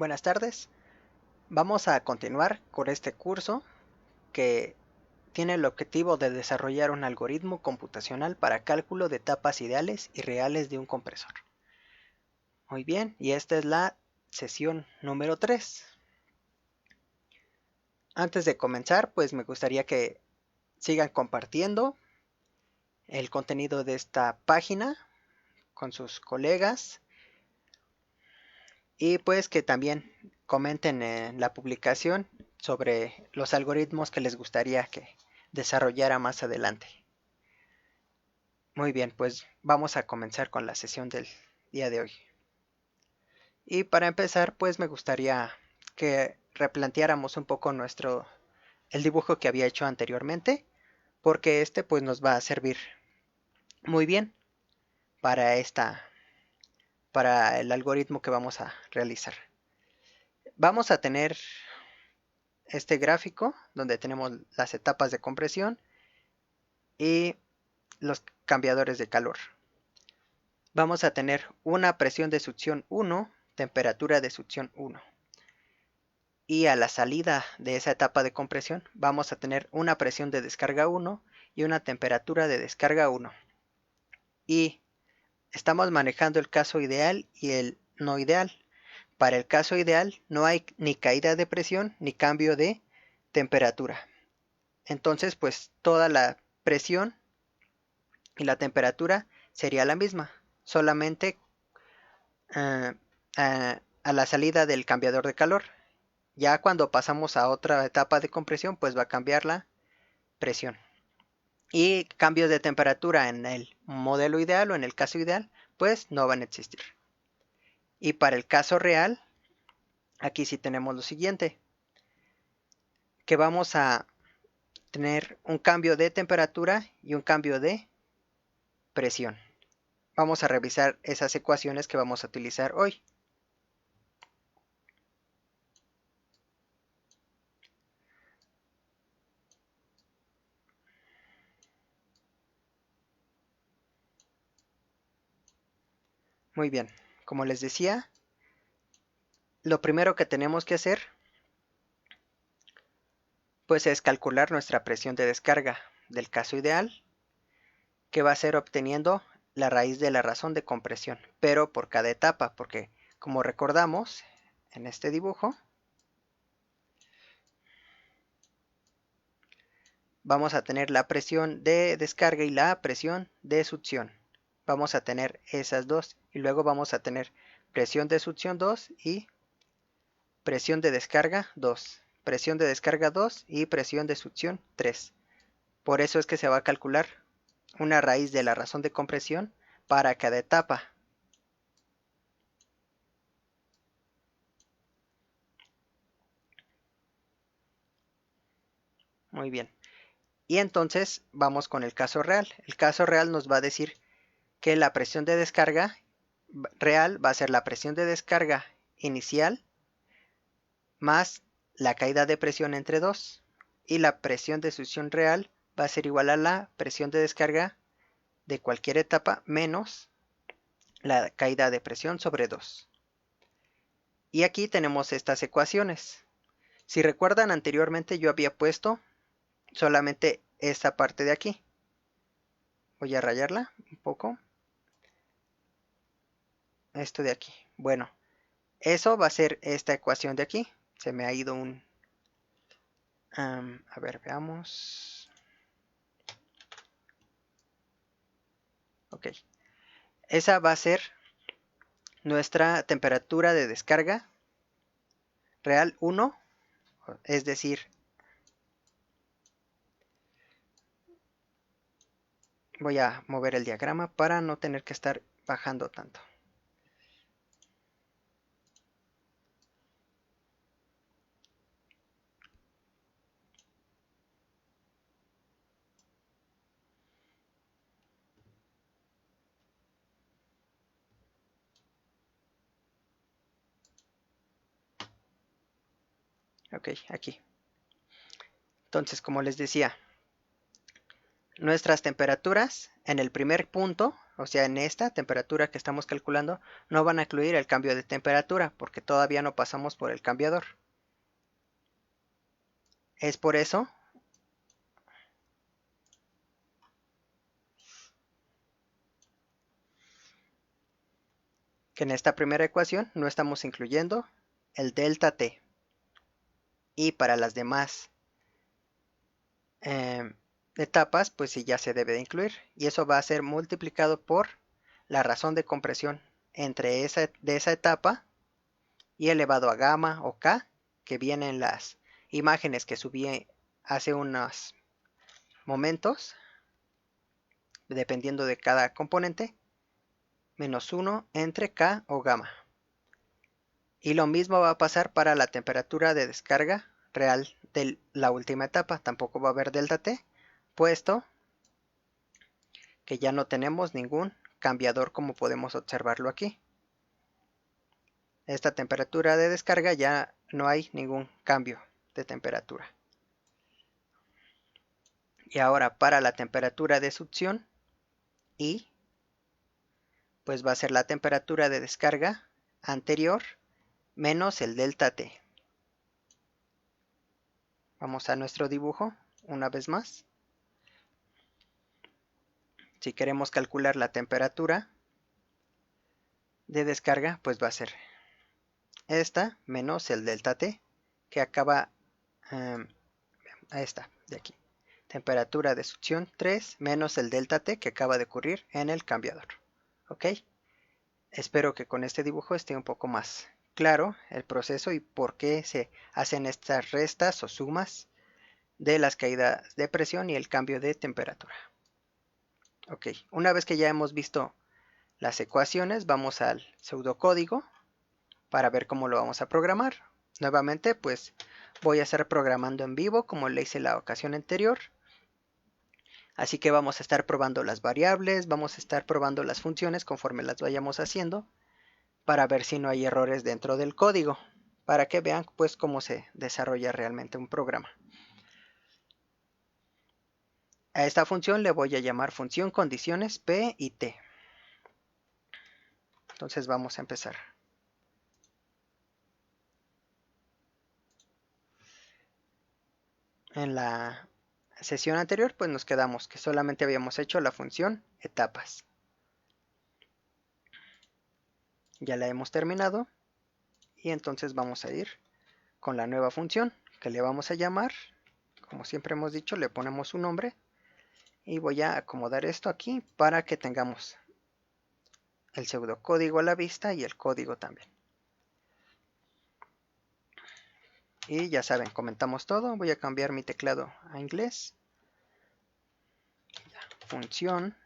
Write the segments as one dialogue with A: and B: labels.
A: Buenas tardes. Vamos a continuar con este curso que tiene el objetivo de desarrollar un algoritmo computacional para cálculo de etapas ideales y reales de un compresor. Muy bien, y esta es la sesión número 3. Antes de comenzar, pues me gustaría que sigan compartiendo el contenido de esta página con sus colegas y pues que también comenten en la publicación sobre los algoritmos que les gustaría que desarrollara más adelante. Muy bien, pues vamos a comenzar con la sesión del día de hoy. Y para empezar, pues me gustaría que replanteáramos un poco el dibujo que había hecho anteriormente, porque este pues nos va a servir muy bien para para el algoritmo que vamos a realizar. Vamos a tener este gráfico donde tenemos las etapas de compresión y los cambiadores de calor. Vamos a tener una presión de succión 1, temperatura de succión 1. Y a la salida de esa etapa de compresión vamos a tener una presión de descarga 1 y una temperatura de descarga 1. Y estamos manejando el caso ideal y el no ideal. Para el caso ideal no hay ni caída de presión ni cambio de temperatura. Entonces pues toda la presión y la temperatura sería la misma, solamente a la salida del cambiador de calor. Ya cuando pasamos a otra etapa de compresión, pues va a cambiar la presión. Y cambios de temperatura en el modelo ideal o en el caso ideal, pues no van a existir. Y para el caso real, aquí sí tenemos lo siguiente, que vamos a tener un cambio de temperatura y un cambio de presión. Vamos a revisar esas ecuaciones que vamos a utilizar hoy. Muy bien, como les decía, lo primero que tenemos que hacer pues es calcular nuestra presión de descarga del caso ideal, que va a ser obteniendo la raíz de la razón de compresión, pero por cada etapa, porque como recordamos en este dibujo, vamos a tener la presión de descarga y la presión de succión. Vamos a tener esas dos y luego vamos a tener presión de succión 2 y presión de descarga 2, presión de descarga 2 y presión de succión 3. Por eso es que se va a calcular una raíz de la razón de compresión para cada etapa. Muy bien. Y entonces vamos con el caso real. El caso real nos va a decir que la presión de descarga real va a ser la presión de descarga inicial más la caída de presión entre 2. Y la presión de succión real va a ser igual a la presión de descarga de cualquier etapa menos la caída de presión sobre 2. Y aquí tenemos estas ecuaciones. Si recuerdan anteriormente yo había puesto solamente esta parte de aquí. Voy a rayarla un poco. Esto de aquí. Bueno, eso va a ser esta ecuación de aquí. Se me ha ido un... a ver, veamos. Ok. Esa va a ser nuestra temperatura de descarga real 1. Es decir, voy a mover el diagrama para no tener que estar bajando tanto. Ok, aquí. Entonces, como les decía, nuestras temperaturas en el primer punto, O sea, en esta temperatura que estamos calculando no van a incluir el cambio de temperatura porque todavía no pasamos por el cambiador. Es por eso que en esta primera ecuación no estamos incluyendo el delta T. Y para las demás etapas, pues sí ya se debe de incluir. Y eso va a ser multiplicado por la razón de compresión entre esa etapa y elevado a gamma o K, que vienen las imágenes que subí hace unos momentos, dependiendo de cada componente, menos 1 entre K o gamma. Y lo mismo va a pasar para la temperatura de descarga real de la última etapa. Tampoco va a haber delta T, puesto que ya no tenemos ningún cambiador como podemos observarlo aquí. Esta temperatura de descarga ya no hay ningún cambio de temperatura. Y ahora para la temperatura de succión, I, pues va a ser la temperatura de descarga anterior menos el delta T. Vamos a nuestro dibujo una vez más. Si queremos calcular la temperatura de descarga, pues va a ser esta menos el delta T, que acaba a esta de aquí. Temperatura de succión 3 menos el delta T que acaba de ocurrir en el cambiador. ¿Ok? Espero que con este dibujo esté un poco más claro el proceso y por qué se hacen estas restas o sumas de las caídas de presión y el cambio de temperatura. Ok, una vez que ya hemos visto las ecuaciones, vamos al pseudocódigo para ver cómo lo vamos a programar. Nuevamente, pues voy a estar programando en vivo como le hice la ocasión anterior. Así que vamos a estar probando las variables, vamos a estar probando las funciones conforme las vayamos haciendo para ver si no hay errores dentro del código, para que vean pues cómo se desarrolla realmente un programa. A esta función le voy a llamar función condiciones P y T. Entonces vamos a empezar. En la sesión anterior pues nos quedamos que solamente habíamos hecho la función etapas. Ya la hemos terminado y entonces vamos a ir con la nueva función que le vamos a llamar, como siempre hemos dicho, le ponemos un nombre y voy a acomodar esto aquí para que tengamos el pseudocódigo a la vista y el código también. Y ya saben, comentamos todo. Voy a cambiar mi teclado a inglés. Función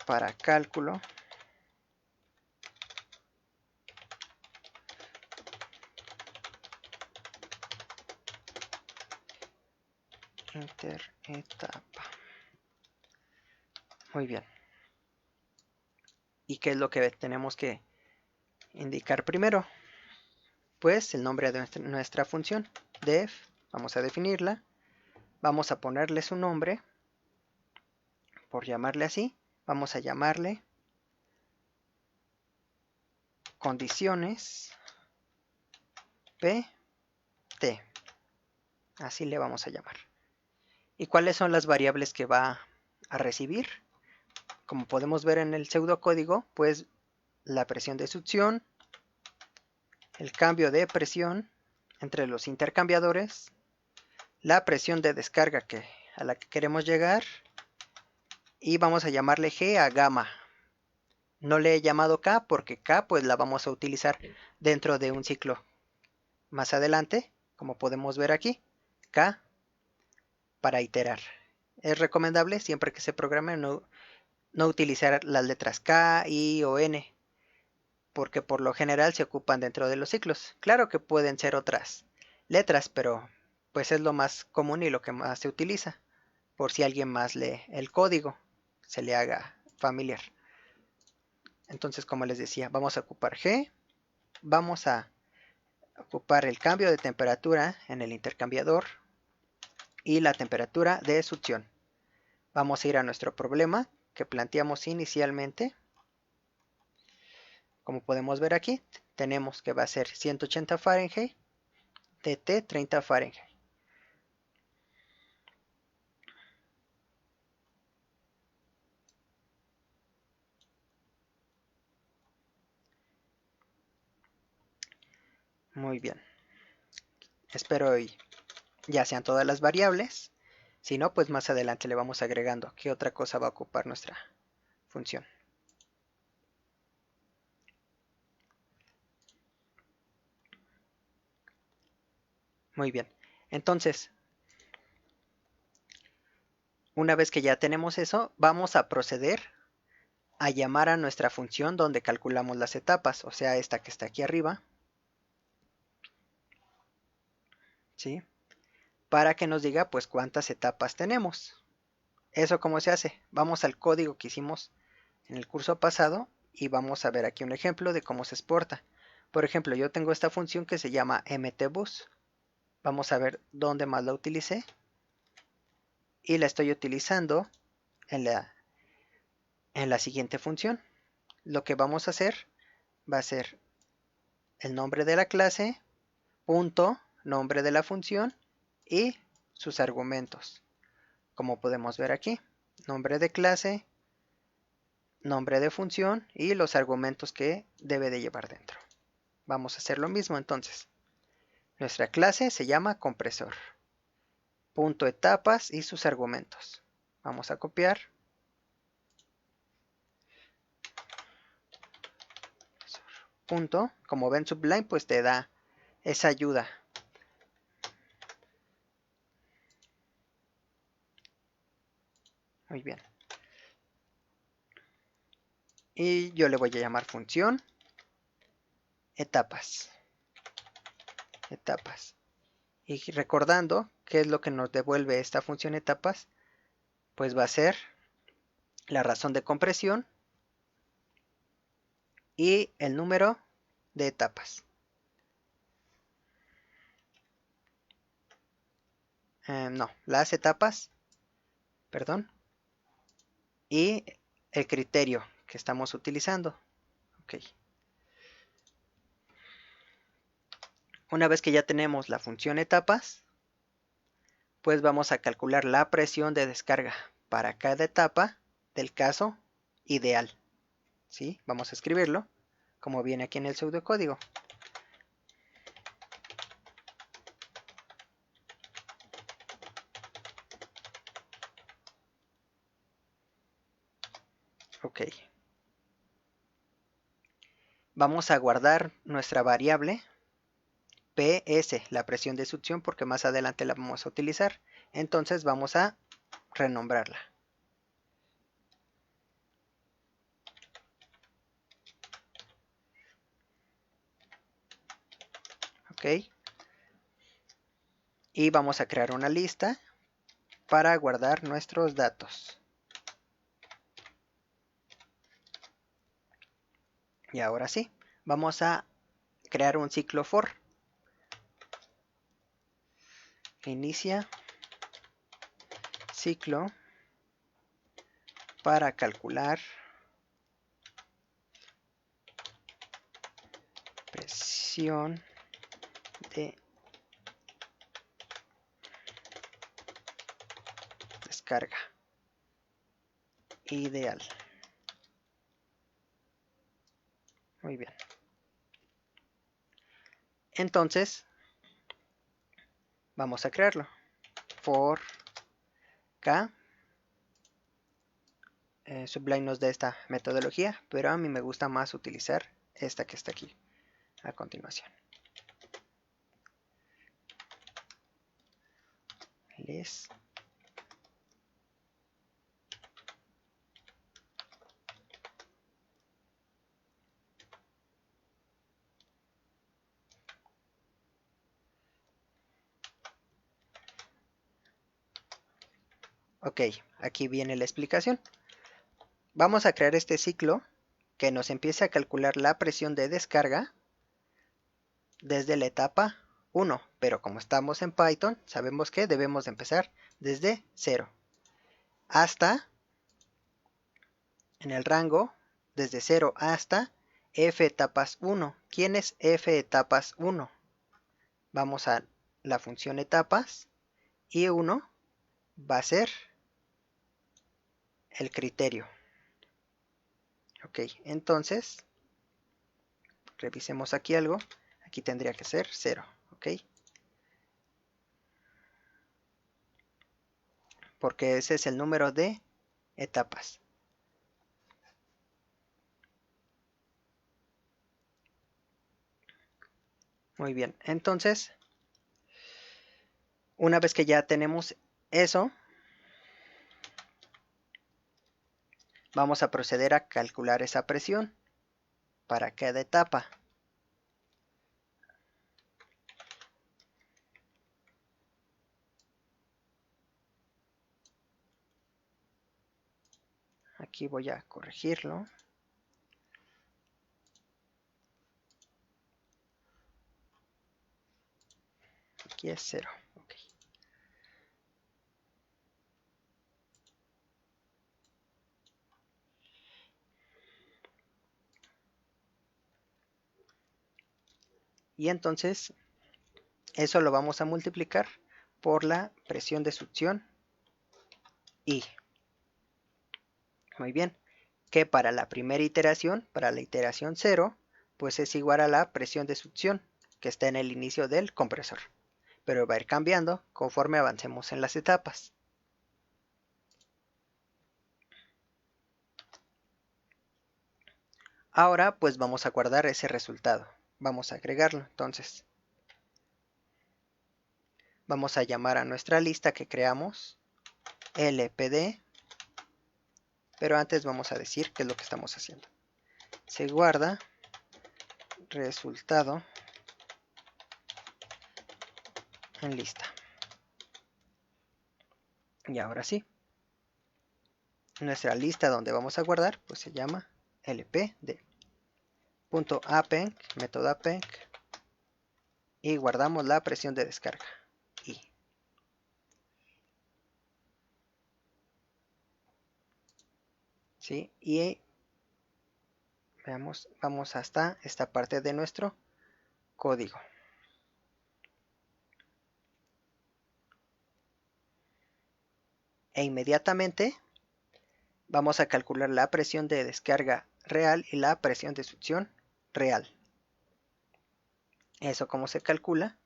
A: para cálculo interetapa. Muy bien. ¿Y qué es lo que tenemos que indicar primero? Pues el nombre de nuestra función, def, vamos a definirla. Vamos a ponerle su nombre, por llamarle así. Vamos a llamarle condiciones pt. Así le vamos a llamar. ¿Y cuáles son las variables que va a recibir? Como podemos ver en el pseudocódigo, pues la presión de succión, el cambio de presión entre los intercambiadores, la presión de descarga a la que queremos llegar, y vamos a llamarle G a gamma. No le he llamado K porque K pues la vamos a utilizar dentro de un ciclo más adelante, como podemos ver aquí, K para iterar. Es recomendable siempre que se programe no utilizar las letras K, I o N, porque por lo general se ocupan dentro de los ciclos. Claro que pueden ser otras letras, pero pues es lo más común y lo que más se utiliza, por si alguien más lee el código, se le haga familiar. Entonces, como les decía, vamos a ocupar G, vamos a ocupar el cambio de temperatura en el intercambiador y la temperatura de succión. Vamos a ir a nuestro problema, que planteamos inicialmente. Como podemos ver aquí, tenemos que va a ser 180 Fahrenheit, TT 30 Fahrenheit. Muy bien. Espero y ya sean todas las variables. Si no, pues más adelante le vamos agregando qué otra cosa va a ocupar nuestra función. Muy bien. Entonces, una vez que ya tenemos eso, vamos a proceder a llamar a nuestra función donde calculamos las etapas, o sea, esta que está aquí arriba, ¿sí? Para que nos diga pues cuántas etapas tenemos. ¿Eso cómo se hace? Vamos al código que hicimos en el curso pasado y vamos a ver aquí un ejemplo de cómo se exporta. Por ejemplo, yo tengo esta función que se llama mtbus. Vamos a ver dónde más la utilicé. Y la estoy utilizando en la siguiente función. Lo que vamos a hacer va a ser el nombre de la clase, punto, nombre de la función y sus argumentos. Como podemos ver aquí, nombre de clase, nombre de función y los argumentos que debe de llevar dentro. Vamos a hacer lo mismo entonces. Nuestra clase se llama compresor. Punto etapas y sus argumentos. Vamos a copiar. Punto. Como ven, Sublime pues te da esa ayuda. Muy bien. Y yo le voy a llamar función etapas. Etapas. Y recordando qué es lo que nos devuelve esta función etapas, pues va a ser la razón de compresión y el número de etapas. No, las etapas, perdón, y el criterio que estamos utilizando. Ok. Una vez que ya tenemos la función etapas, pues vamos a calcular la presión de descarga para cada etapa del caso ideal. ¿Sí? Vamos a escribirlo como viene aquí en el pseudocódigo. Ok. Vamos a guardar nuestra variable PS, la presión de succión, porque más adelante la vamos a utilizar. Entonces vamos a renombrarla. Ok. Y vamos a crear una lista para guardar nuestros datos. Y ahora sí, vamos a crear un ciclo for. Inicia ciclo para calcular presión de descarga ideal. Muy bien. Entonces, vamos a crearlo. For k. Sublime nos da esta metodología, pero a mí me gusta más utilizar esta que está aquí a continuación. Les Ok, aquí viene la explicación. Vamos a crear este ciclo que nos empiece a calcular la presión de descarga desde la etapa 1, pero como estamos en Python, sabemos que debemos de empezar desde 0 hasta en el rango desde 0 hasta f etapas 1. ¿Quién es f etapas 1? Vamos a la función etapas y 1 va a ser el criterio. Ok, entonces revisemos aquí algo. Aquí tendría que ser 0. Ok, porque ese es el número de etapas. Muy bien, entonces una vez que ya tenemos eso, vamos a proceder a calcular esa presión para cada etapa. Aquí voy a corregirlo. Aquí es 0. Okay. Y entonces eso lo vamos a multiplicar por la presión de succión I. Muy bien. Que para la primera iteración, para la iteración 0, pues es igual a la presión de succión que está en el inicio del compresor. Pero va a ir cambiando conforme avancemos en las etapas. Ahora pues vamos a guardar ese resultado. Vamos a agregarlo. Entonces vamos a llamar a nuestra lista que creamos LPD. Pero antes vamos a decir qué es lo que estamos haciendo. Se guarda resultado en lista. Y ahora sí, nuestra lista donde vamos a guardar pues se llama lpd. .append, método append, y guardamos la presión de descarga I. ¿Sí? Y veamos, vamos hasta esta parte de nuestro código. E inmediatamente vamos a calcular la presión de descarga real y la presión de succión real. ¿Eso cómo se calcula?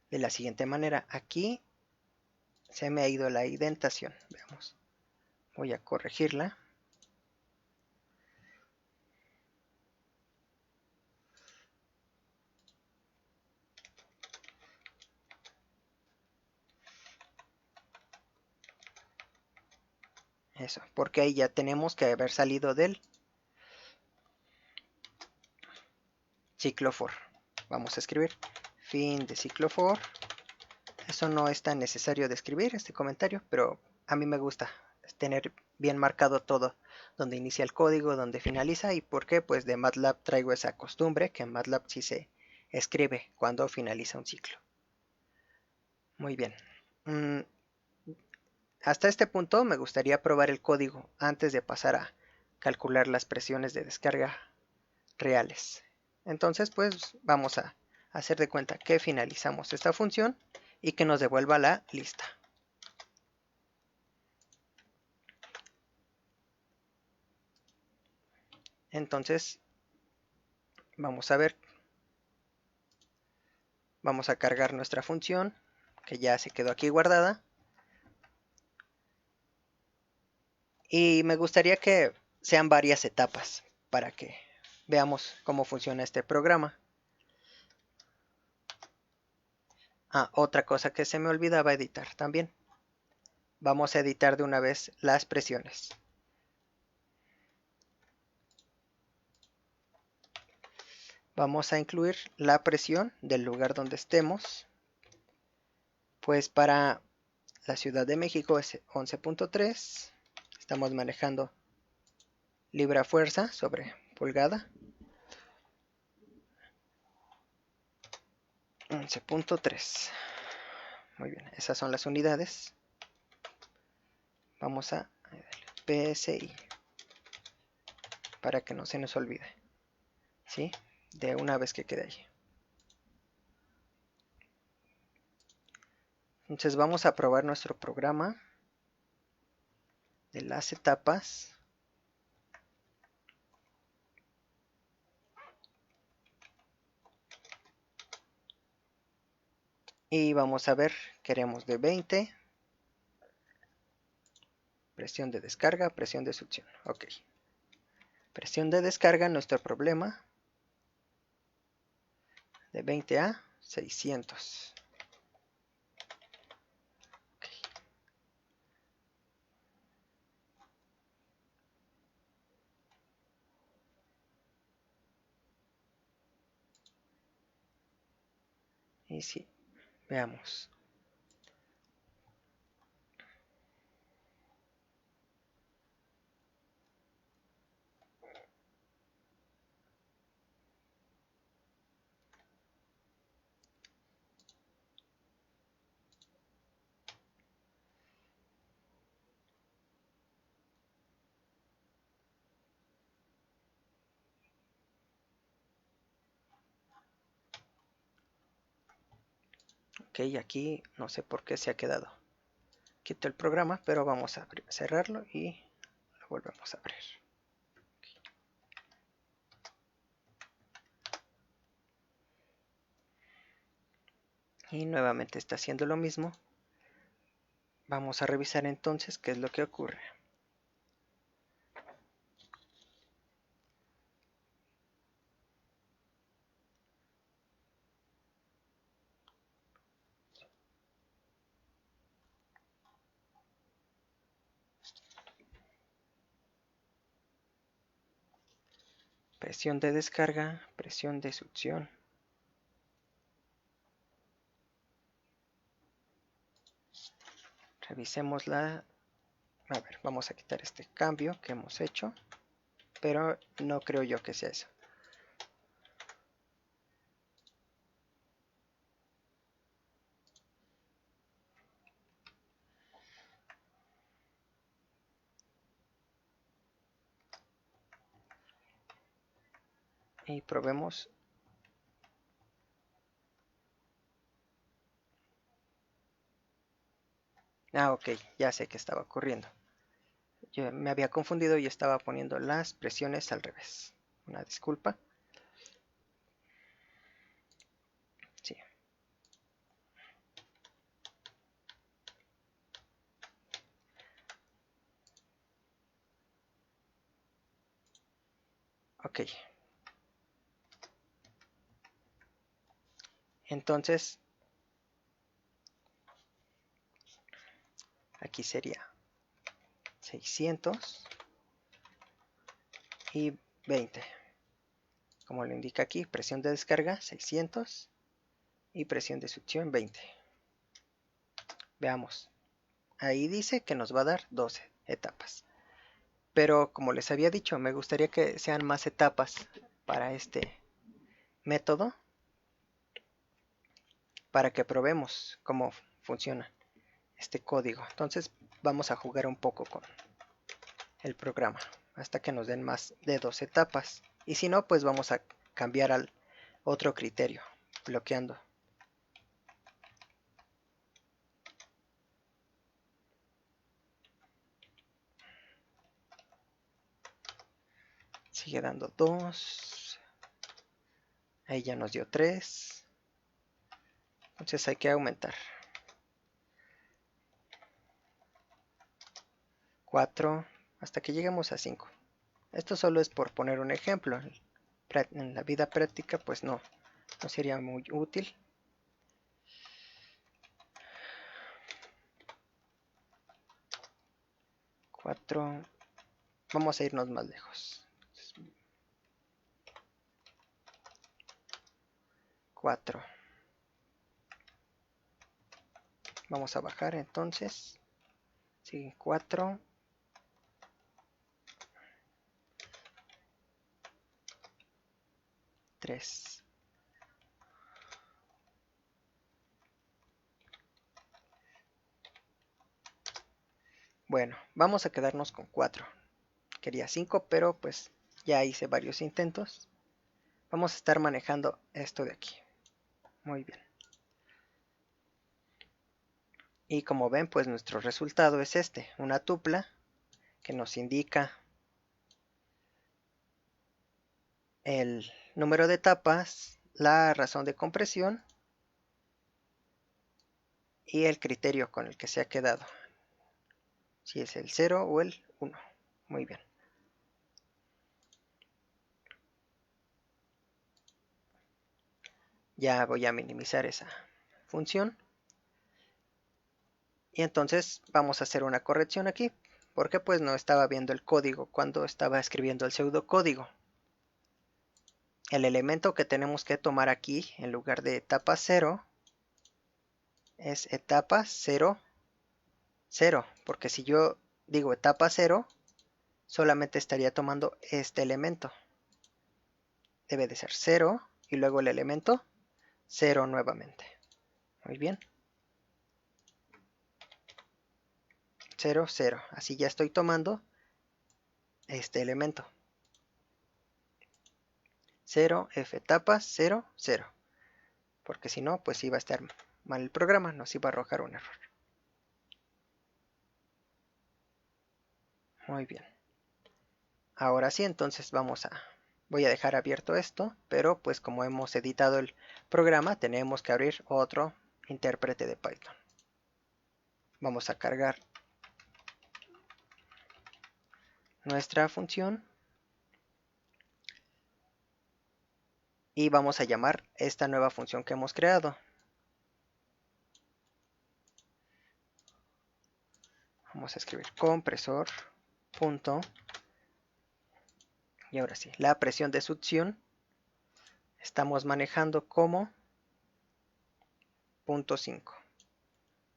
A: De la siguiente manera. Aquí se me ha ido la indentación. Veamos. Voy a corregirla. Eso, porque ahí ya tenemos que haber salido del ciclo for. Vamos a escribir fin de ciclo for. Eso no es tan necesario de escribir este comentario, pero a mí me gusta tener bien marcado todo, donde inicia el código, donde finaliza, y por qué, pues de MATLAB traigo esa costumbre, que en MATLAB sí se escribe cuando finaliza un ciclo. Muy bien. Hasta este punto me gustaría probar el código antes de pasar a calcular las presiones de descarga reales. Entonces pues vamos a hacer de cuenta que finalizamos esta función y que nos devuelva la lista. Entonces vamos a ver, vamos a cargar nuestra función que ya se quedó aquí guardada. Y me gustaría que sean varias etapas para que veamos cómo funciona este programa. Otra cosa que se me olvidaba editar también. Vamos a editar de una vez las presiones. Vamos a incluir la presión del lugar donde estemos. Pues para la Ciudad de México es 11.3. Estamos manejando libra fuerza sobre pulgada. 11.3. Muy bien, esas son las unidades. Vamos a PSI para que no se nos olvide, ¿sí? De una vez que quede allí. Entonces vamos a probar nuestro programa de las etapas. Y vamos a ver, queremos de 20. Presión de descarga, presión de succión. Ok. Presión de descarga, nuestro problema. De 20 a 600. Okay. Y sí, veamos. Ok, aquí no sé por qué se ha quedado. Quito el programa, pero vamos a cerrarlo y lo volvemos a abrir. Y nuevamente está haciendo lo mismo. Vamos a revisar entonces qué es lo que ocurre. Presión de descarga, presión de succión. Revisémosla. A ver, vamos a quitar este cambio que hemos hecho, pero no creo yo que sea eso. Y probemos. Ah, ok, ya sé qué estaba ocurriendo. Yo me había confundido y estaba poniendo las presiones al revés. Una disculpa. Sí. Ok. Entonces, aquí sería 600 y 20. Como lo indica aquí, presión de descarga 600 y presión de succión 20. Veamos. Ahí dice que nos va a dar 12 etapas. Pero como les había dicho, me gustaría que sean más etapas para este método, para que probemos cómo funciona este código. Entonces vamos a jugar un poco con el programa hasta que nos den más de 2 etapas. Y si no, pues vamos a cambiar al otro criterio, bloqueando. Sigue dando 2. Ahí ya nos dio 3. Entonces hay que aumentar. 4 hasta que lleguemos a 5. Esto solo es por poner un ejemplo. En la vida práctica pues no sería muy útil. 4. Vamos a irnos más lejos. 4. Vamos a bajar entonces. Siguen 4. 3. Bueno, vamos a quedarnos con 4. Quería 5, pero pues ya hice varios intentos. Vamos a estar manejando esto de aquí. Muy bien. Y como ven, pues nuestro resultado es este, una tupla que nos indica el número de etapas, la razón de compresión y el criterio con el que se ha quedado. Si es el 0 o el 1. Muy bien. Ya voy a minimizar esa función. Y entonces vamos a hacer una corrección aquí, porque pues no estaba viendo el código cuando estaba escribiendo el pseudocódigo. El elemento que tenemos que tomar aquí, en lugar de etapa 0, es etapa 0, 0, porque si yo digo etapa 0, solamente estaría tomando este elemento. Debe de ser 0 y luego el elemento 0 nuevamente. Muy bien. 0, 0. Así ya estoy tomando este elemento. 0, F etapa 0, 0. Porque si no, pues iba a estar mal el programa, nos iba a arrojar un error. Muy bien. Ahora sí, entonces voy a dejar abierto esto, pero pues como hemos editado el programa, tenemos que abrir otro intérprete de Python. Vamos a cargar nuestra función y vamos a llamar esta nueva función que hemos creado. Vamos a escribir compresor punto y ahora sí, la presión de succión estamos manejando como 0.5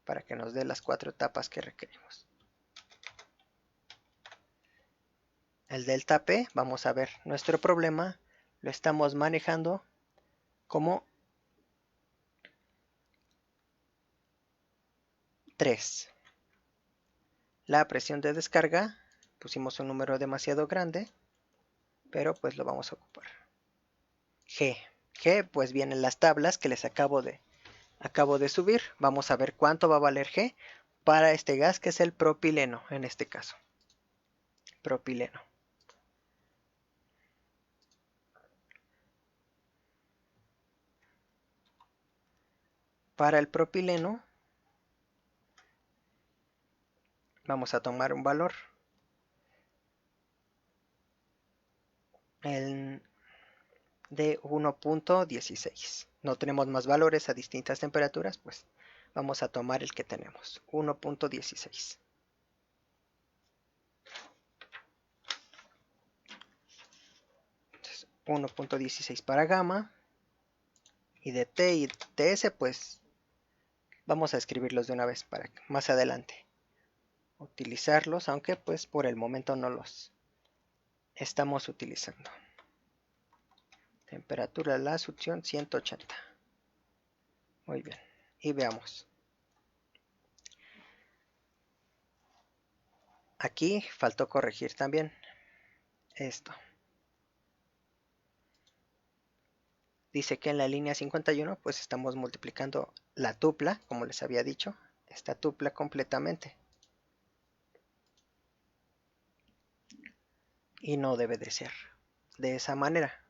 A: para que nos dé las 4 etapas que requerimos. El delta P, vamos a ver, nuestro problema lo estamos manejando como 3. La presión de descarga, pusimos un número demasiado grande, pero pues lo vamos a ocupar. G. G, pues vienen las tablas que les acabo de subir. Vamos a ver cuánto va a valer G para este gas que es el propileno, en este caso. Propileno. Para el propileno, vamos a tomar un valor. El de 1.16. No tenemos más valores a distintas temperaturas, pues vamos a tomar el que tenemos, 1.16. 1.16 para gamma y de T y TS pues vamos a escribirlos de una vez para más adelante utilizarlos, aunque pues por el momento no los estamos utilizando. Temperatura de la succión 180. Muy bien, y veamos. Aquí faltó corregir también esto. Dice que en la línea 51 pues estamos multiplicando la tupla, como les había dicho, esta tupla completamente. Y no debe de ser de esa manera.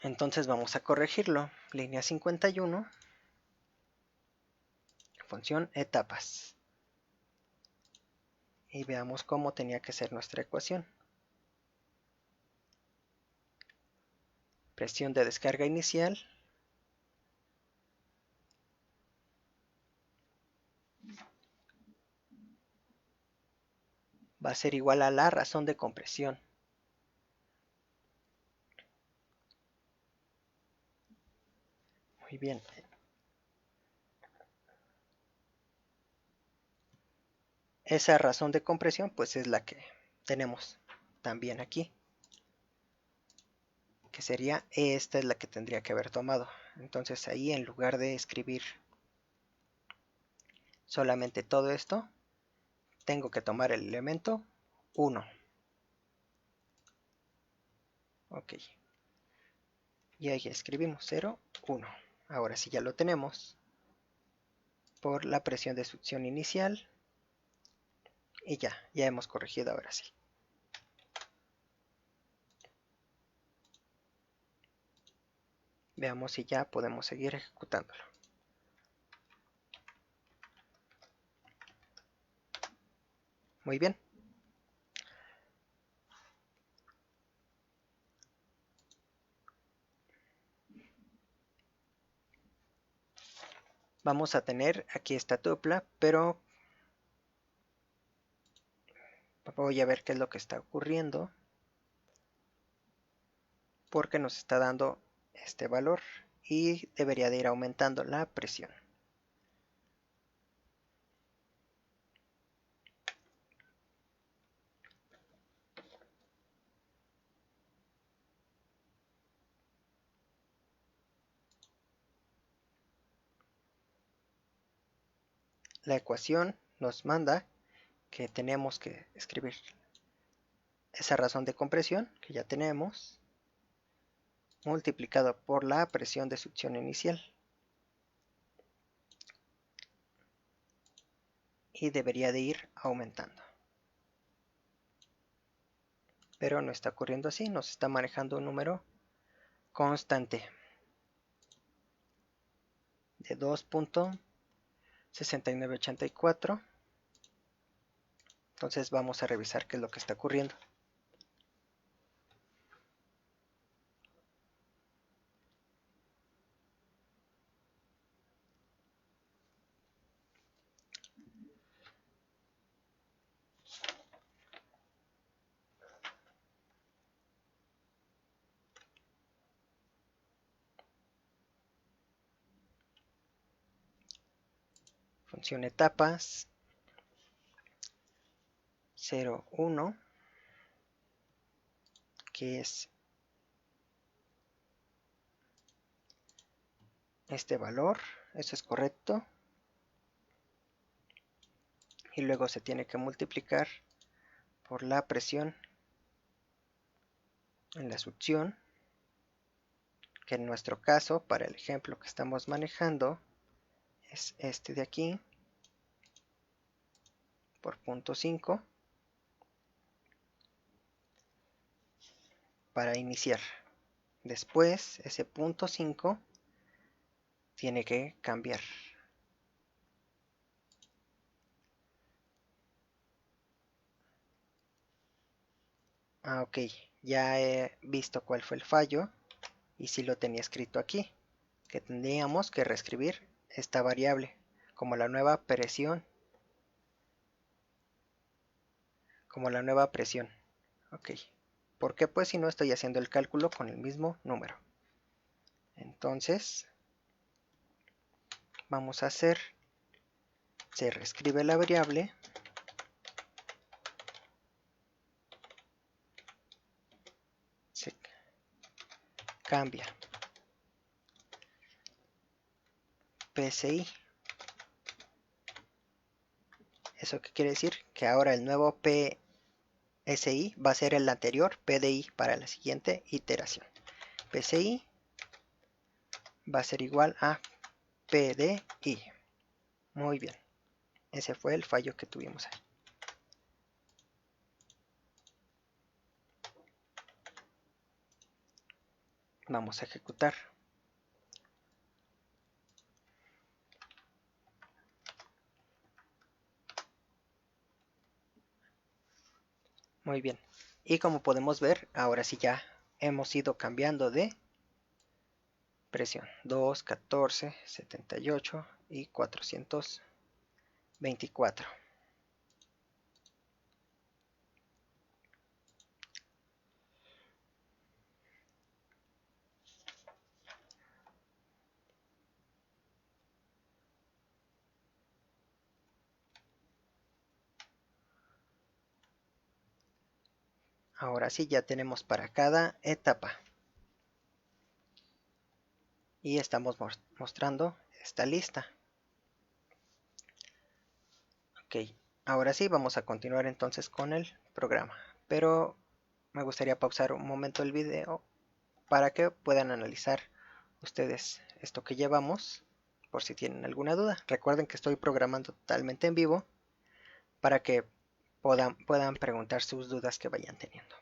A: Entonces vamos a corregirlo. Línea 51, función etapas. Y veamos cómo tenía que ser nuestra ecuación. Presión de descarga inicial va a ser igual a la razón de compresión. Muy bien. Esa razón de compresión pues es la que tenemos también aquí. Que sería esta es la que tendría que haber tomado. Entonces ahí en lugar de escribir solamente todo esto, tengo que tomar el elemento 1. Ok. Y ahí escribimos 0, 1. Ahora sí ya lo tenemos por la presión de succión inicial. Y ya hemos corregido ahora sí. Veamos si ya podemos seguir ejecutándolo. Muy bien. Vamos a tener aquí esta tupla, pero voy a ver qué es lo que está ocurriendo, porque nos está dando este valor y debería de ir aumentando la presión. La ecuación nos manda que tenemos que escribir esa razón de compresión que ya tenemos, multiplicado por la presión de succión inicial. Y debería de ir aumentando. Pero no está ocurriendo así, nos está manejando un número constante de 2.6984. Entonces vamos a revisar qué es lo que está ocurriendo. Función etapas 0, 1, que es este valor, eso es correcto. Y luego se tiene que multiplicar por la presión en la succión, que en nuestro caso, para el ejemplo que estamos manejando, es este de aquí, por 0.5, para iniciar. Después, ese 0.5 tiene que cambiar. Ok, ya he visto cuál fue el fallo y sí lo tenía escrito aquí, que tendríamos que reescribir esta variable como la nueva presión. Ok, ¿por qué? Pues si no estoy haciendo el cálculo con el mismo número. Entonces, vamos a hacer, se reescribe la variable, se cambia PSI. ¿Eso qué quiere decir? Que ahora el nuevo PSI va a ser el anterior PDI para la siguiente iteración. PSI va a ser igual a PDI. Muy bien. Ese fue el fallo que tuvimos ahí. Vamos a ejecutar. Muy bien. Y como podemos ver, ahora sí ya hemos ido cambiando de presión. 2, 14, 78 y 424. Ahora sí ya tenemos para cada etapa. Y estamos mostrando esta lista. Ok, ahora sí vamos a continuar entonces con el programa, pero me gustaría pausar un momento el video para que puedan analizar ustedes esto que llevamos, por si tienen alguna duda. Recuerden que estoy programando totalmente en vivo para que puedan preguntar sus dudas que vayan teniendo.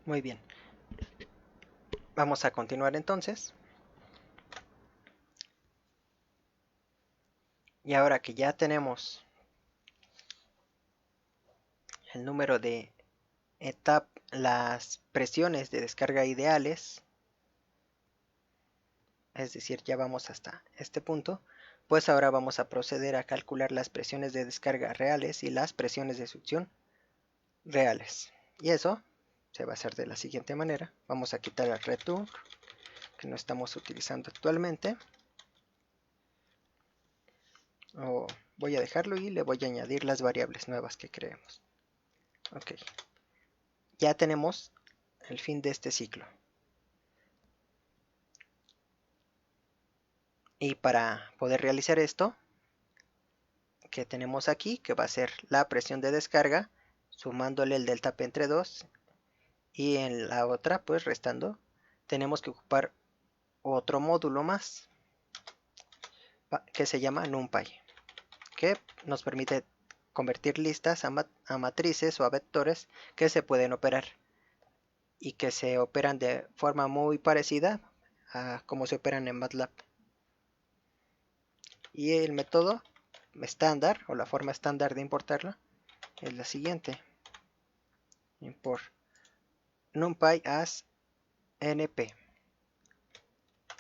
A: Muy bien, vamos a continuar entonces. Y ahora que ya tenemos el número de las presiones de descarga ideales, es decir, ya vamos hasta este punto, pues ahora vamos a proceder a calcular las presiones de descarga reales y las presiones de succión reales. Y eso se va a hacer de la siguiente manera. Vamos a quitar el return que no estamos utilizando actualmente. O voy a dejarlo y le voy a añadir las variables nuevas que creemos. Ok, ya tenemos el fin de este ciclo. Y para poder realizar esto, que tenemos aquí, que va a ser la presión de descarga, sumándole el delta P entre 2, y en la otra, pues restando, tenemos que ocupar otro módulo más, que se llama NumPy, que nos permite convertir listas a matrices o a vectores que se pueden operar y que se operan de forma muy parecida a como se operan en MATLAB. Y el método estándar o la forma estándar de importarla es la siguiente: import numpy as np.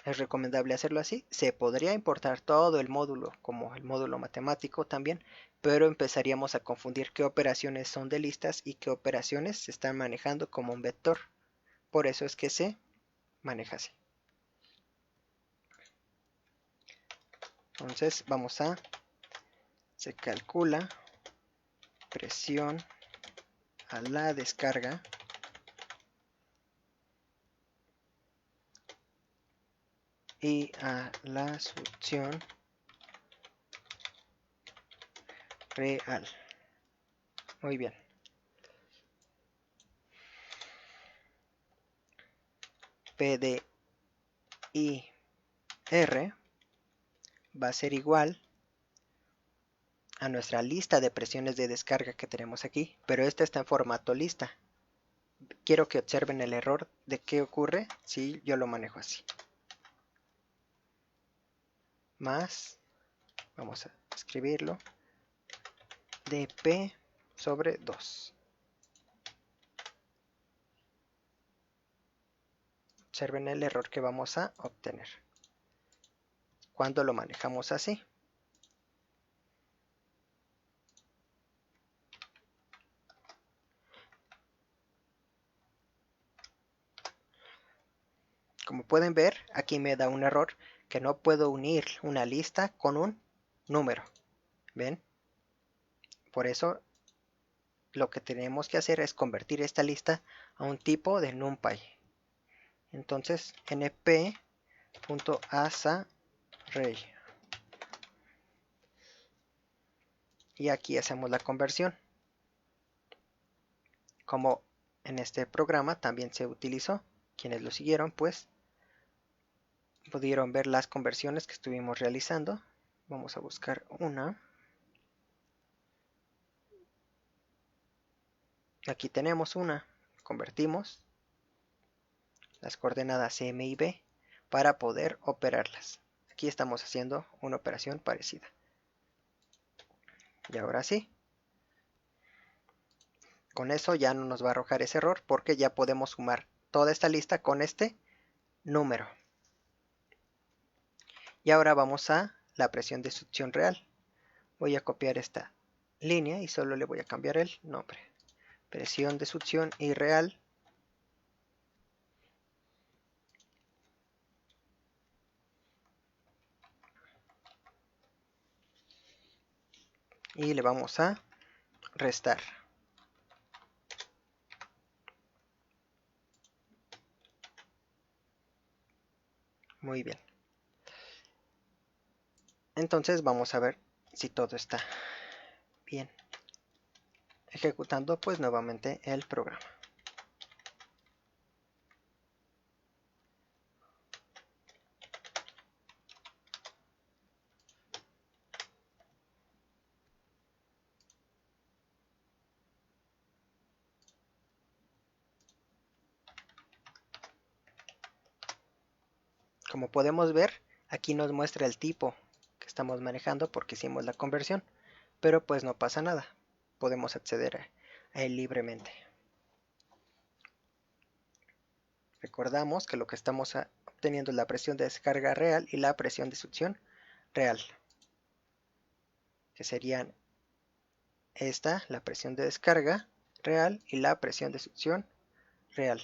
A: Es recomendable hacerlo así. Se podría importar todo el módulo como el módulo matemático también, pero empezaríamos a confundir qué operaciones son de listas y qué operaciones se están manejando como un vector. Por eso es que se maneja así. Entonces se calcula presión a la descarga y a la succión real. Muy bien. P de I R va a ser igual a nuestra lista de presiones de descarga que tenemos aquí, pero esta está en formato lista. Quiero que observen el error de qué ocurre si yo lo manejo así. Más, vamos a escribirlo, dp sobre 2. Observen el error que vamos a obtener cuando lo manejamos así. Como pueden ver, aquí me da un error que no puedo unir una lista con un número. ¿Ven? Por eso lo que tenemos que hacer es convertir esta lista a un tipo de NumPy. Entonces np.asaRay, y aquí hacemos la conversión. Como en este programa también se utilizó, quienes lo siguieron pues pudieron ver las conversiones que estuvimos realizando. Vamos a buscar una. Aquí tenemos una. Convertimos las coordenadas M y B para poder operarlas. Aquí estamos haciendo una operación parecida. Y ahora sí, con eso ya no nos va a arrojar ese error porque ya podemos sumar toda esta lista con este número. Y ahora vamos a la presión de succión real. Voy a copiar esta línea y solo le voy a cambiar el nombre. Presión de succión y real. Y le vamos a restar. Muy bien. Entonces vamos a ver si todo está bien. Ejecutando pues nuevamente el programa. Como podemos ver, aquí nos muestra el tipo que estamos manejando porque hicimos la conversión, pero pues no pasa nada, podemos acceder a él libremente. Recordamos que lo que estamos obteniendo es la presión de descarga real y la presión de succión real, que serían esta, la presión de descarga real y la presión de succión real.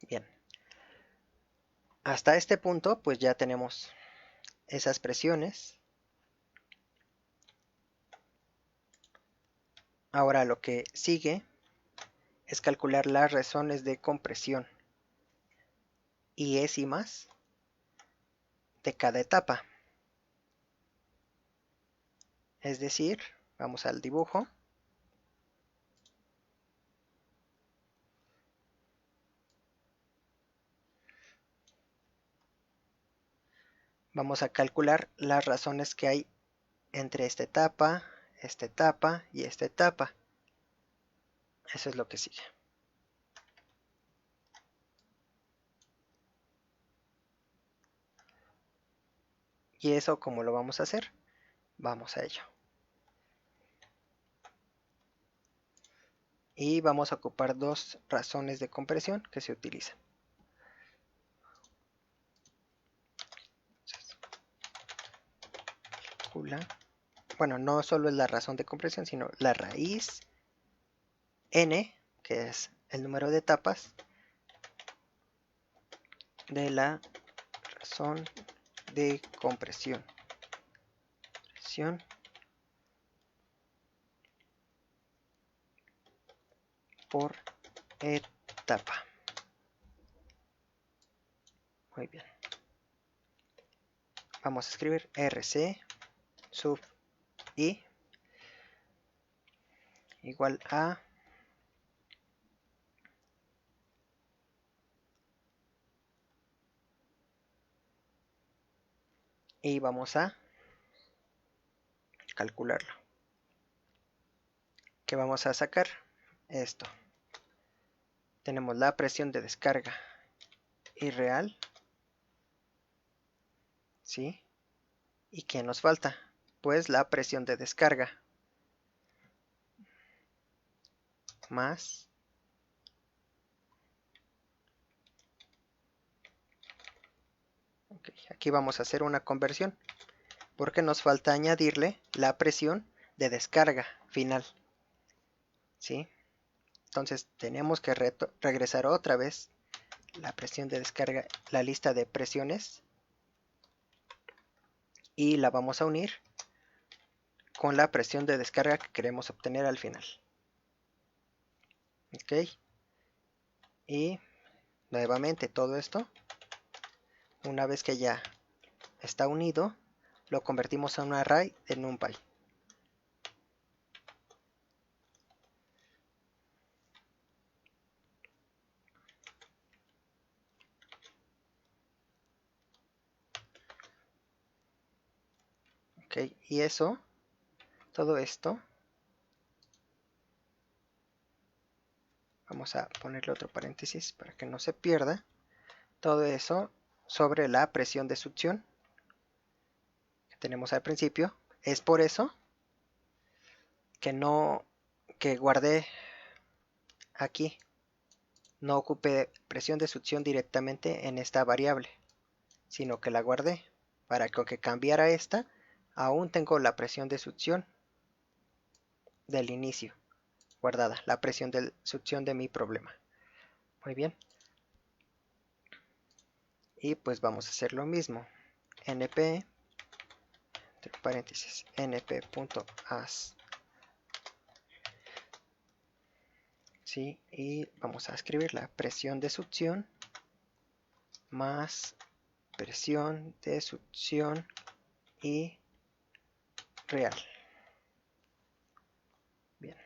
A: Bien, hasta este punto pues ya tenemos esas presiones. Ahora lo que sigue es calcular las razones de compresión y décimas de cada etapa. Es decir, vamos al dibujo. Vamos a calcular las razones que hay entre esta etapa y esta etapa. Eso es lo que sigue. ¿Y eso cómo lo vamos a hacer? Vamos a ello. Y vamos a ocupar dos razones de compresión que se utilizan. Bueno, no solo es la razón de compresión, sino la raíz n, que es el número de etapas, de la razón de compresión. Por etapa. Muy bien. Vamos a escribir RC sub I igual a y vamos a calcularlo. ¿Qué vamos a sacar? Esto. Tenemos la presión de descarga y real. ¿Sí? ¿Y qué nos falta? Pues la presión de descarga más aquí vamos a hacer una conversión porque nos falta añadirle la presión de descarga final. ¿Sí? Entonces tenemos que regresar otra vez la presión de descarga, la lista de presiones, y la vamos a unir con la presión de descarga que queremos obtener al final. Ok, y nuevamente todo esto, una vez que ya está unido, lo convertimos a un array de NumPy. Ok, y eso, todo esto, vamos a ponerle otro paréntesis para que no se pierda, todo eso sobre la presión de succión que tenemos al principio. Es por eso que no, que guardé aquí, no ocupé presión de succión directamente en esta variable, sino que la guardé para que aunque cambiara esta, aún tengo la presión de succión del inicio guardada, la presión de succión de mi problema. Muy bien. Y pues vamos a hacer lo mismo. np, entre paréntesis, np.as. ¿Sí? Y vamos a escribir la presión de succión más presión de succión y real. Bien.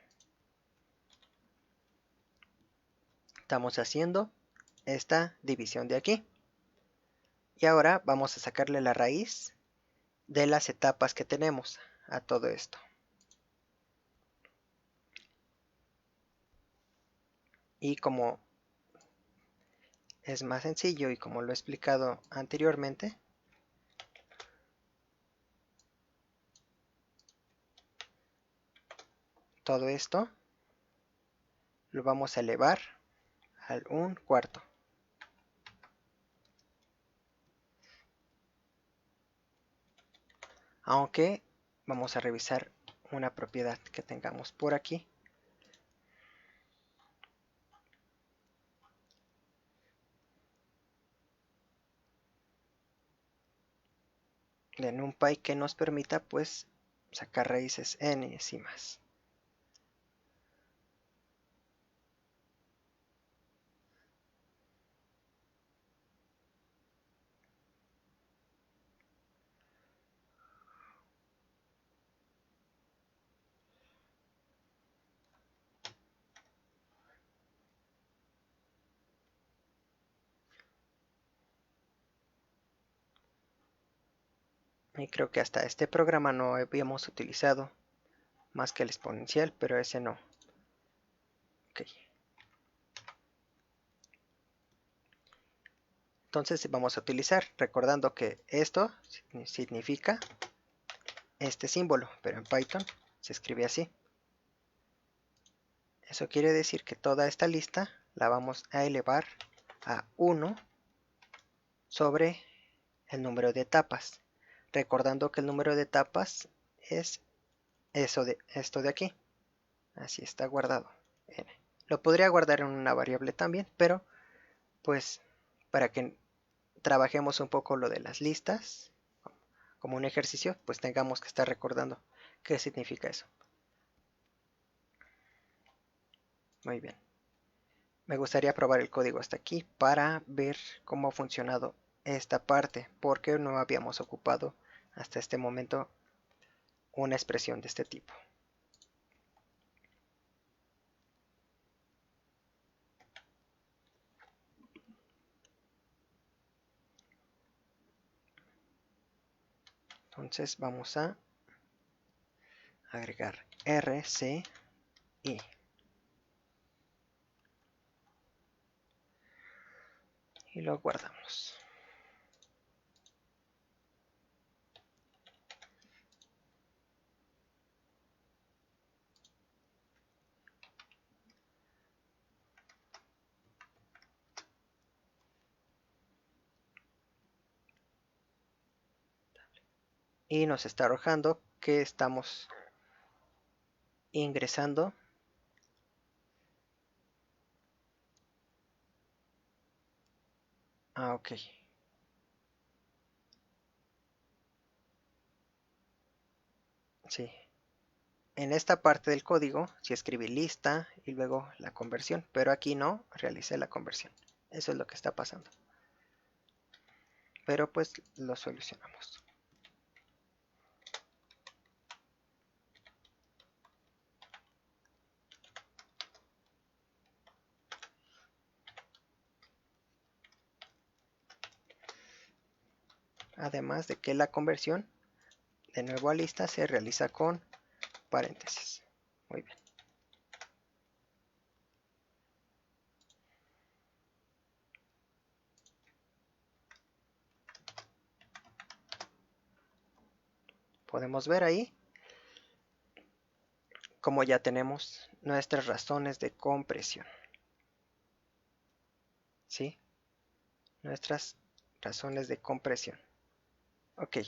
A: Estamos haciendo esta división de aquí. Y ahora vamos a sacarle la raíz de las etapas que tenemos a todo esto. Y como es más sencillo y como lo he explicado anteriormente, todo esto lo vamos a elevar al 1/4. Aunque vamos a revisar una propiedad que tengamos por aquí. De NumPy que nos permita pues sacar raíces n y más. Y creo que hasta este programa no habíamos utilizado más que el exponencial, pero ese no. Ok. Entonces vamos a utilizar, recordando que esto significa este símbolo, pero en Python se escribe así. Eso quiere decir que toda esta lista la vamos a elevar a 1 sobre el número de etapas. Recordando que el número de etapas es esto de aquí. Así está guardado. N. Lo podría guardar en una variable también, pero pues para que trabajemos un poco lo de las listas como un ejercicio, pues tengamos que estar recordando qué significa eso. Muy bien. Me gustaría probar el código hasta aquí para ver cómo ha funcionado esta parte, porque no habíamos ocupado hasta este momento una expresión de este tipo. Entonces vamos a agregar RCI y lo guardamos. Y nos está arrojando que estamos ingresando Ah, ok. Sí. En esta parte del código sí escribí lista y luego la conversión, pero aquí no realicé la conversión. Eso es lo que está pasando. Pero pues lo solucionamos. Además de que la conversión de nuevo a lista se realiza con paréntesis. Muy bien. Podemos ver ahí como ya tenemos nuestras razones de compresión. ¿Sí? Nuestras razones de compresión. Ok.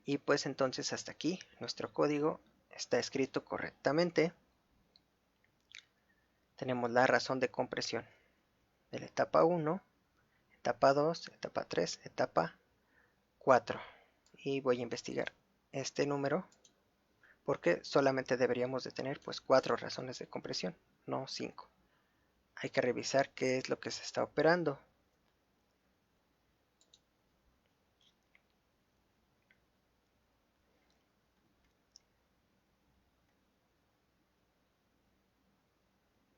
A: Y pues entonces hasta aquí nuestro código está escrito correctamente. Tenemos la razón de compresión de la etapa 1, etapa 2, etapa 3, etapa 4. Y voy a investigar este número porque solamente deberíamos de tener pues 4 razones de compresión, no 5. Hay que revisar qué es lo que se está operando.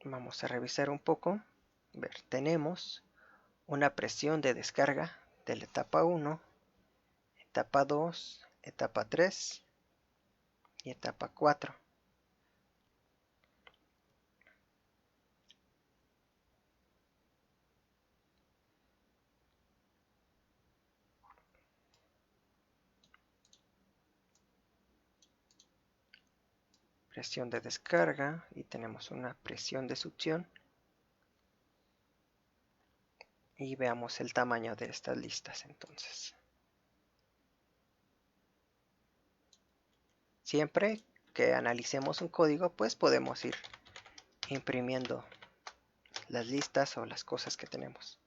A: Vamos a revisar un poco. Ver, tenemos una presión de descarga de la etapa 1, etapa 2, etapa 3 y etapa 4. Presión de descarga y tenemos una presión de succión. Y veamos el tamaño de estas listas entonces. Siempre que analicemos un código, pues podemos ir imprimiendo las listas o las cosas que tenemos.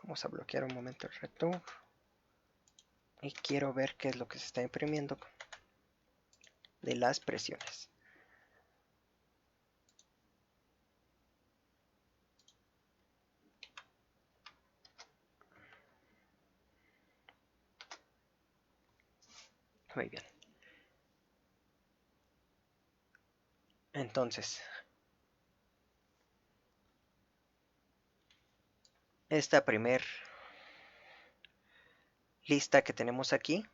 A: Vamos a bloquear un momento el return. Y quiero ver qué es lo que se está imprimiendo de las presiones. Muy bien. Entonces, esta primer lista que tenemos aquí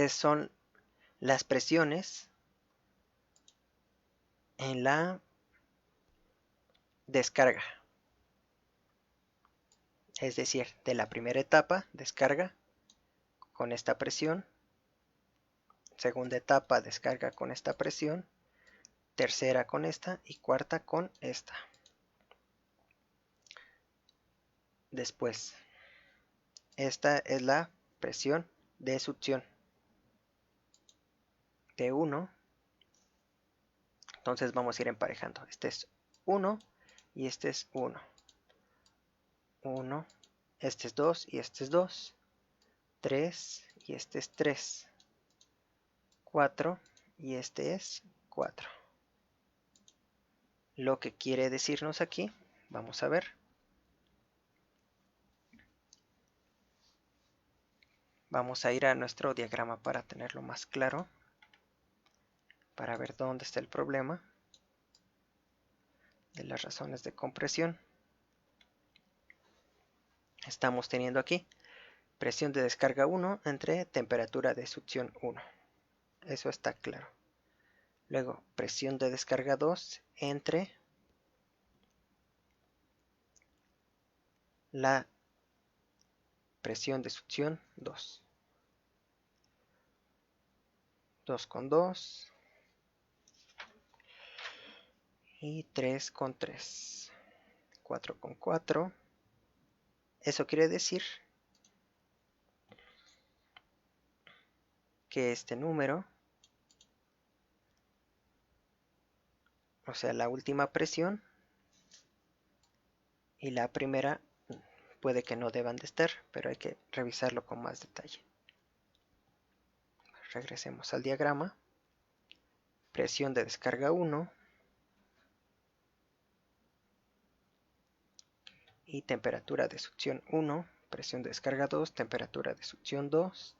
A: son las presiones en la descarga. Es decir, de la primera etapa, descarga con esta presión. Segunda etapa, descarga con esta presión. Tercera con esta y cuarta con esta. Después, esta es la presión de succión de 1. Entonces vamos a ir emparejando. Este es 1 y este es 1. 1, este es 2 y este es 2. 3 y este es 3. 4 y este es 4. Lo que quiere decirnos aquí, vamos a ver. Vamos a ir a nuestro diagrama para tenerlo más claro, para ver dónde está el problema de las razones de compresión. Estamos teniendo aquí presión de descarga 1 entre temperatura de succión 1. Eso está claro. Luego, presión de descarga 2 entre la presión de succión 2. 2 con 2 y 3 con 3. 4 con 4. Eso quiere decir que este número, o sea, la última presión y la primera, puede que no deban de estar, pero hay que revisarlo con más detalle. Regresemos al diagrama. Presión de descarga 1 y temperatura de succión 1. Presión de descarga 2, temperatura de succión 2.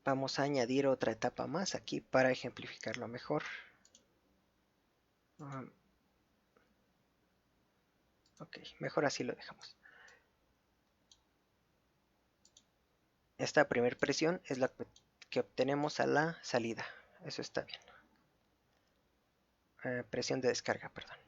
A: Vamos a añadir otra etapa más aquí para ejemplificarlo mejor. Ok, mejor así lo dejamos. Esta primera presión es la que obtenemos a la salida. Eso está bien. Presión de descarga, perdón.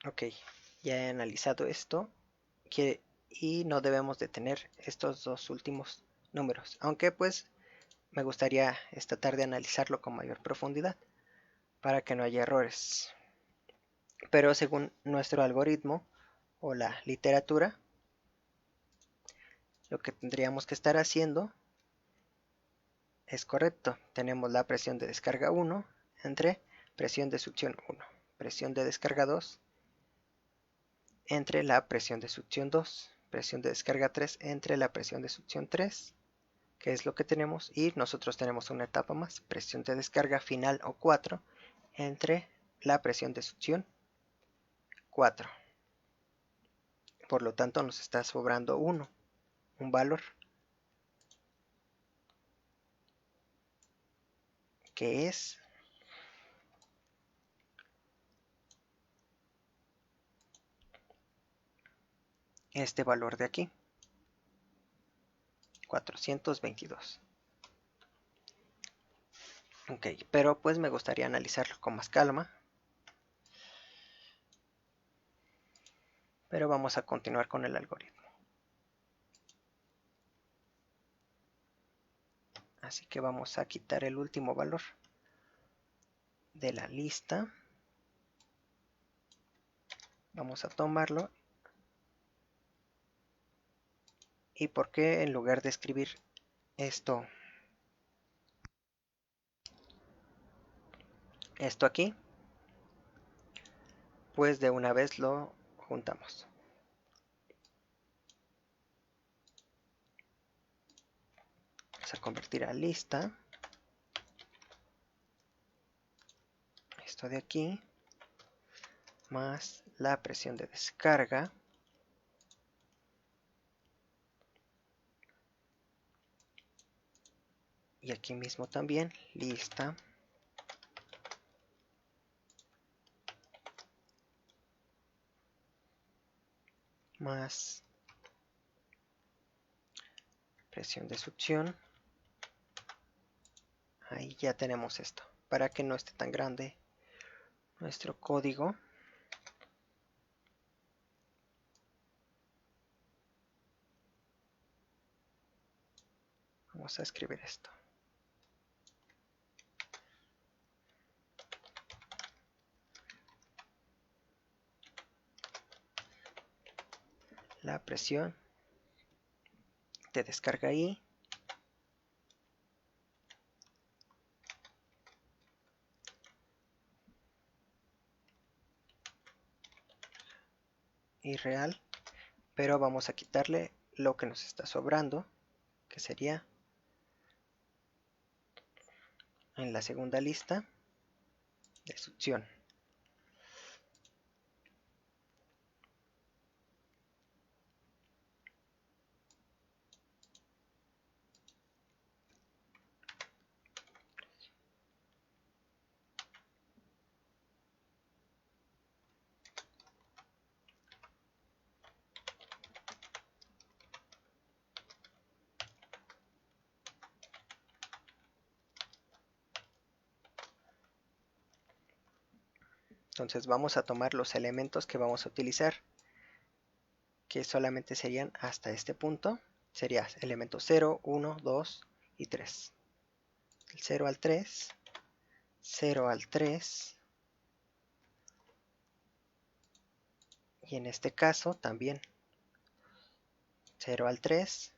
A: Ok, ya he analizado esto y no debemos de tener estos dos últimos números, aunque pues me gustaría esta tarde analizarlo con mayor profundidad para que no haya errores. Pero según nuestro algoritmo o la literatura, lo que tendríamos que estar haciendo es correcto. Tenemos la presión de descarga 1 entre presión de succión 1, presión de descarga 2 entre la presión de succión 2, presión de descarga 3 entre la presión de succión 3, que es lo que tenemos, y nosotros tenemos una etapa más, presión de descarga final o 4 entre la presión de succión 4. Por lo tanto nos está sobrando 1, un valor que es este valor de aquí, 422. Ok, pero pues me gustaría analizarlo con más calma. Pero vamos a continuar con el algoritmo. Así que vamos a quitar el último valor de la lista. Vamos a tomarlo. ¿Y por qué en lugar de escribir esto aquí? Pues de una vez lo juntamos. Vamos a convertir a lista. esto de aquí, más la presión de descarga. Y aquí mismo también, lista. Más presión de succión. Ahí ya tenemos esto. Para que no esté tan grande nuestro código. Vamos a escribir esto. La presión de descarga ahí. Y real. Pero vamos a quitarle lo que nos está sobrando, que sería en la segunda lista de succión. Entonces vamos a tomar los elementos que vamos a utilizar, que solamente serían hasta este punto. Sería elemento 0, 1, 2 y 3. Del 0 al 3, 0 al 3. Y en este caso también 0 al 3.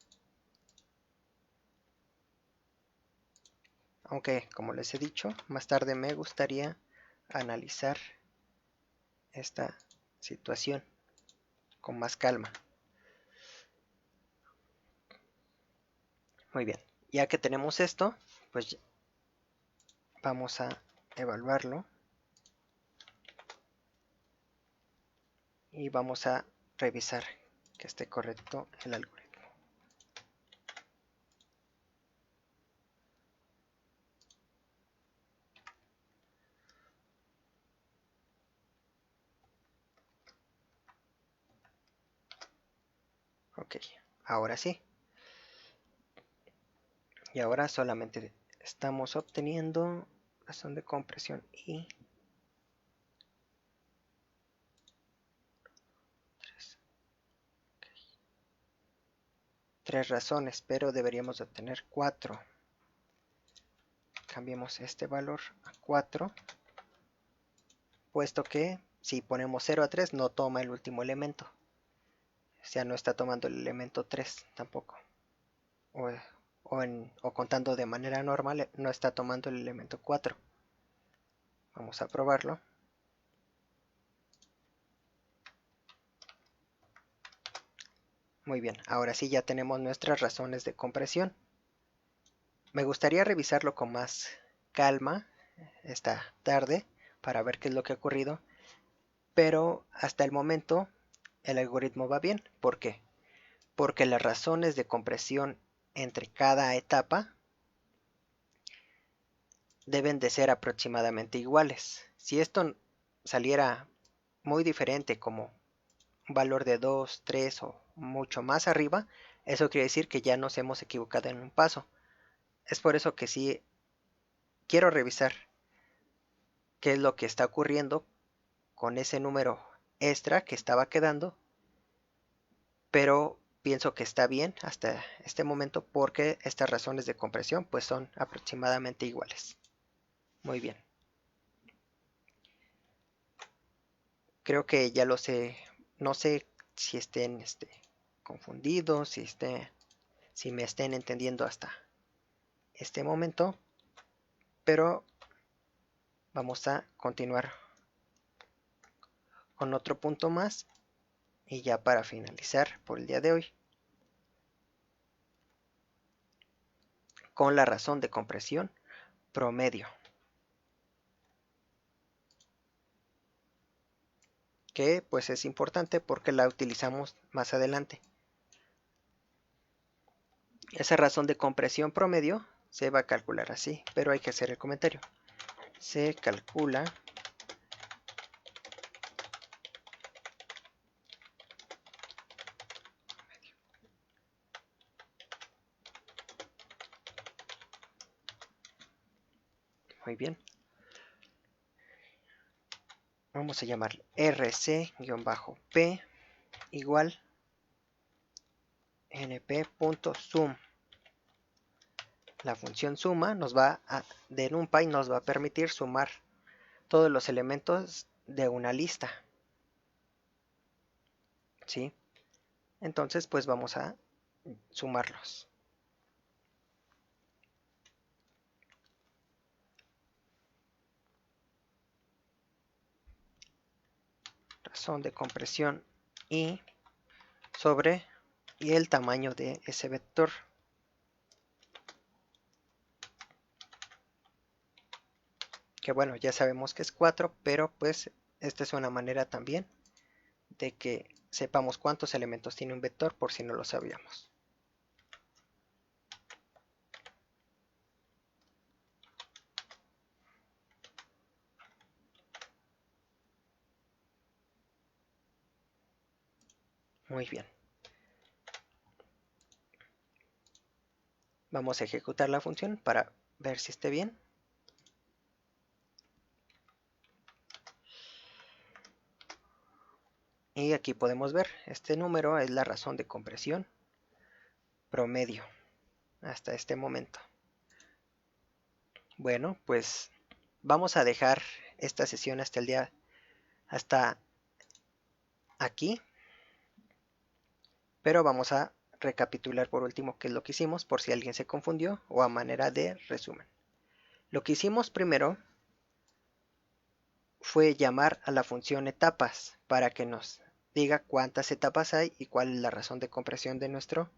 A: Aunque, como les he dicho, más tarde me gustaría analizar esta situación con más calma. Muy bien, ya que tenemos esto, pues vamos a evaluarlo y vamos a revisar que esté correcto el algoritmo. Ok, ahora sí. Y ahora solamente estamos obteniendo razón de compresión y tres razones, pero deberíamos obtener 4. Cambiemos este valor a 4, puesto que si ponemos 0 a 3 no toma el último elemento. O sea, no está tomando el elemento 3 tampoco. O contando de manera normal, no está tomando el elemento 4. Vamos a probarlo. Muy bien, ahora sí ya tenemos nuestras razones de compresión. Me gustaría revisarlo con más calma esta tarde para ver qué es lo que ha ocurrido, pero hasta el momento el algoritmo va bien. ¿Por qué? Porque las razones de compresión entre cada etapa deben de ser aproximadamente iguales. Si esto saliera muy diferente, como un valor de 2, 3 o mucho más arriba, eso quiere decir que ya nos hemos equivocado en un paso. Es por eso que sí quiero revisar qué es lo que está ocurriendo con ese número extra que estaba quedando, pero pienso que está bien hasta este momento porque estas razones de compresión pues son aproximadamente iguales. Muy bien. Creo que ya lo sé. No sé si estén confundidos, si me estén entendiendo hasta este momento, pero vamos a continuar con otro punto más y ya para finalizar por el día de hoy con la razón de compresión promedio. que pues es importante porque la utilizamos más adelante. Esa razón de compresión promedio se va a calcular así, pero hay que hacer el comentario. Se calcula muy bien. Vamos a llamar rc-p igual np.sum. La función suma de NumPy nos va a permitir sumar todos los elementos de una lista. ¿Sí? Entonces, pues vamos a sumarlos. Razón de compresión y sobre y el tamaño de ese vector. Que bueno, ya sabemos que es 4, pero pues esta es una manera también de que sepamos cuántos elementos tiene un vector por si no lo sabíamos. Muy bien. Vamos a ejecutar la función para ver si esté bien. Y aquí podemos ver, este número es la razón de compresión promedio hasta este momento. Bueno, pues vamos a dejar esta sesión hasta aquí, pero vamos a recapitular por último qué es lo que hicimos por si alguien se confundió o a manera de resumen. Lo que hicimos primero fue llamar a la función etapas para que nos diga cuántas etapas hay y cuál es la razón de compresión de nuestro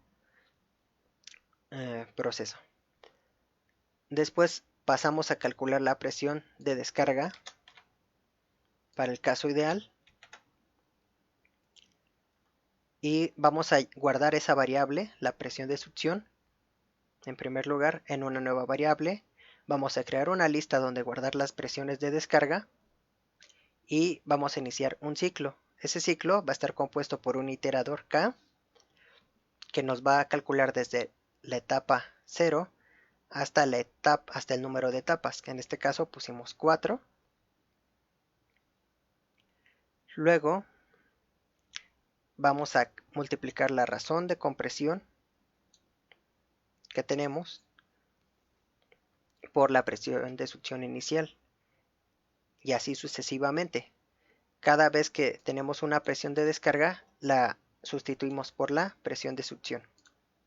A: proceso. Después pasamos a calcular la presión de descarga para el caso ideal y vamos a guardar esa variable, la presión de succión, en primer lugar en una nueva variable. Vamos a crear una lista donde guardar las presiones de descarga y vamos a iniciar un ciclo. Ese ciclo va a estar compuesto por un iterador K que nos va a calcular desde la etapa 0 hasta el número de etapas, que en este caso pusimos 4. Luego vamos a multiplicar la razón de compresión que tenemos por la presión de succión inicial y así sucesivamente. Cada vez que tenemos una presión de descarga la sustituimos por la presión de succión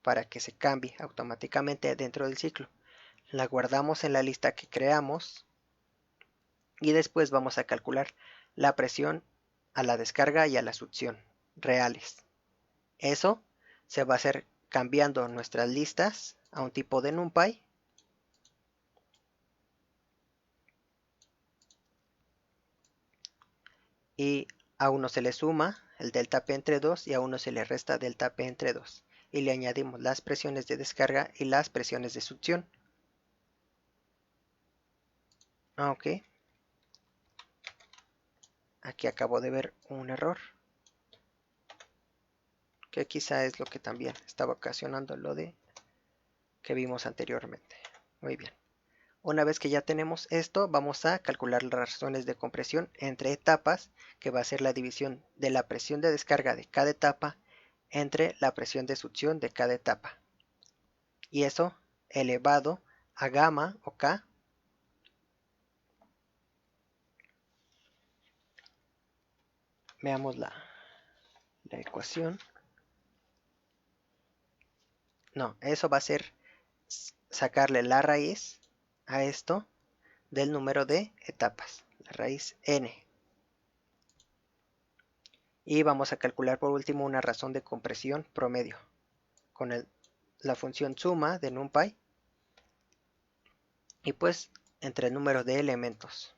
A: para que se cambie automáticamente dentro del ciclo. La guardamos en la lista que creamos y después vamos a calcular la presión a la descarga y a la succión reales. Eso se va a hacer cambiando nuestras listas a un tipo de NumPy y a uno se le suma el delta P entre 2 y a uno se le resta delta P entre 2 y le añadimos las presiones de descarga y las presiones de succión. Ok, aquí acabo de ver un error que quizá es lo que también estaba ocasionando lo de que vimos anteriormente. Muy bien. Una vez que ya tenemos esto, vamos a calcular las razones de compresión entre etapas, que va a ser la división de la presión de descarga de cada etapa entre la presión de succión de cada etapa. Y eso elevado a gamma o K veamos la ecuación. No, eso va a ser sacarle la raíz a esto del número de etapas, la raíz n. Y vamos a calcular por último una razón de compresión promedio con la función suma de NumPy y pues entre el número de elementos.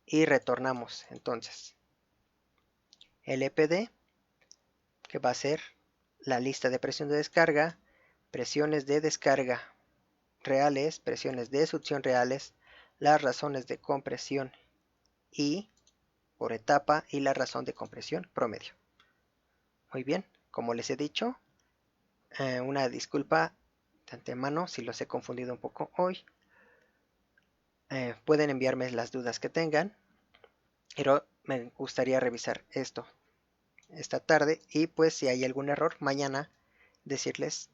A: Y retornamos entonces. LPD, que va a ser la lista de presión de descarga, presiones de descarga reales, presiones de succión reales, las razones de compresión y por etapa y la razón de compresión promedio. Muy bien, como les he dicho, una disculpa de antemano si los he confundido un poco hoy. Pueden enviarme las dudas que tengan, pero me gustaría revisar esto esta tarde y pues si hay algún error mañana decirles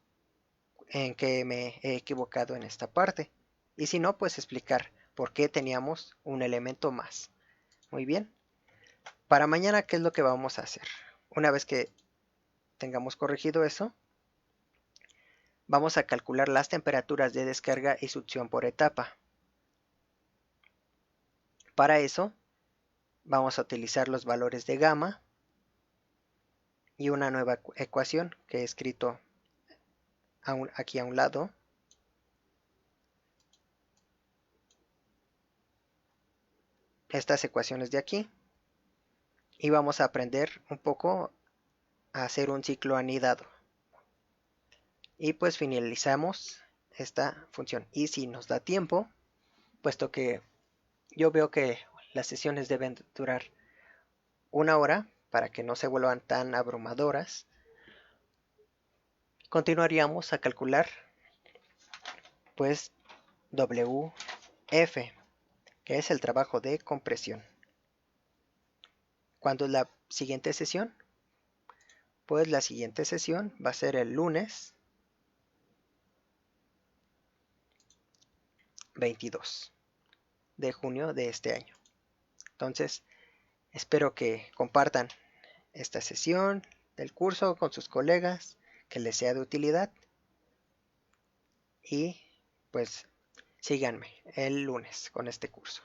A: en que me he equivocado en esta parte y si no pues explicar por qué teníamos un elemento más. Muy bien, para mañana ¿qué es lo que vamos a hacer? Una vez que tengamos corregido eso, vamos a calcular las temperaturas de descarga y succión por etapa. Para eso vamos a utilizar los valores de gamma y una nueva ecuación que he escrito aquí a un lado. Estas ecuaciones de aquí y vamos a aprender un poco a hacer un ciclo anidado y pues finalizamos esta función y si nos da tiempo, puesto que yo veo que las sesiones deben durar 1 hora para que no se vuelvan tan abrumadoras, continuaríamos a calcular pues WF, que es el trabajo de compresión. ¿Cuándo es la siguiente sesión? Pues la siguiente sesión va a ser el lunes 22 de junio de este año. Entonces, espero que compartan esta sesión del curso con sus colegas, que les sea de utilidad y pues síganme el lunes con este curso.